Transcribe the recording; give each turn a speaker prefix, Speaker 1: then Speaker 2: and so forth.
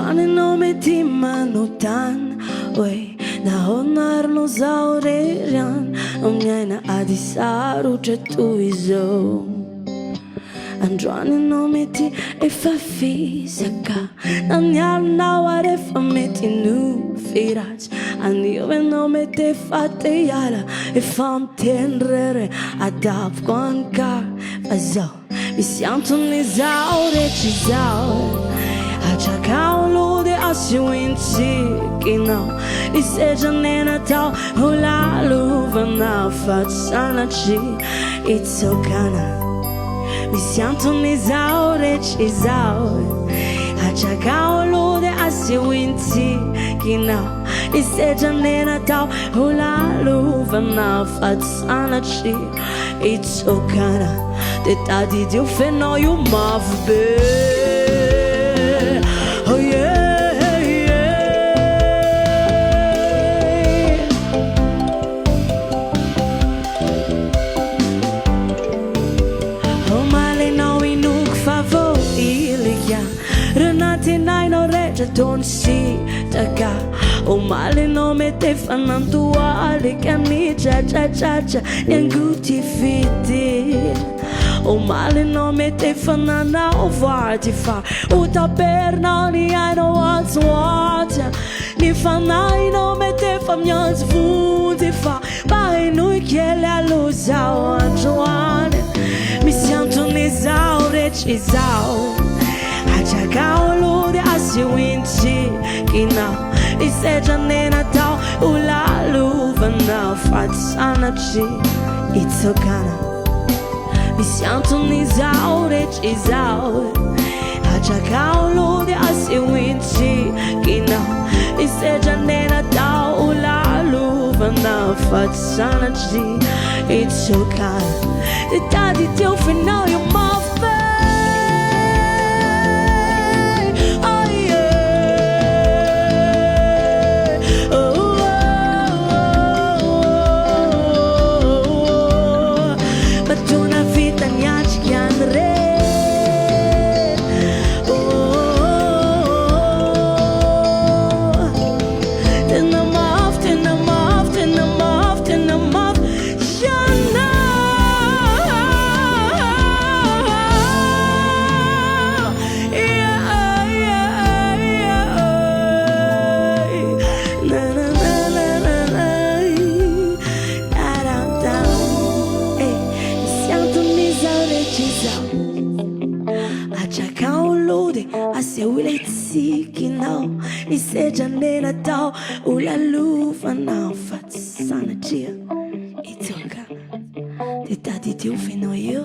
Speaker 1: Androany no mety manontany hoe nahoana no zaho reriany miaina ady sarotra toy izao. Androany no mety efa fisaka nanialinao ary efa mety nofiratsy anio enao mety efa te hiala efa miteny rery adavoko ankary fa zaho misy antony zaho rehetra izaho hatraka olody asio intsikinao isedrany natao ho lalovanao fa tsy sanatry itsokana misy antony zaho rehetra izaho hatraka olody asio intsikinao isedrany natao ho lalovanao fa tsy sanatry itsokana de tadidio fenao io mafy be. Oh yeah, yeah. Oh malenao inoko fa vo ilika renatinainao rehetra tony sitaka. Oh malenao mety efa nantoalika ny tratratratra ny angoty fidy. Oh malenao mety efa nanao voady fa utapernao ny ainao antsoatsa ny fanahinao mety efa miantso vonjy fa mahainoy kely aloha zaho androany misy antony zaho rehetra izaho hatraka olody asio intsikinao isedrany natao ho lalovanao fa tsy sanatry itsokana misy antony zaho rehetra izaho hatraka olody asio intsikinao isedrany natao ho lalovanao fa tsy sanatry itsokana de tadidio fenao io mafy. Asio intsikinao isedrany natao ho lalovanao fa tsy sanatria itsokana de tadidio fenao io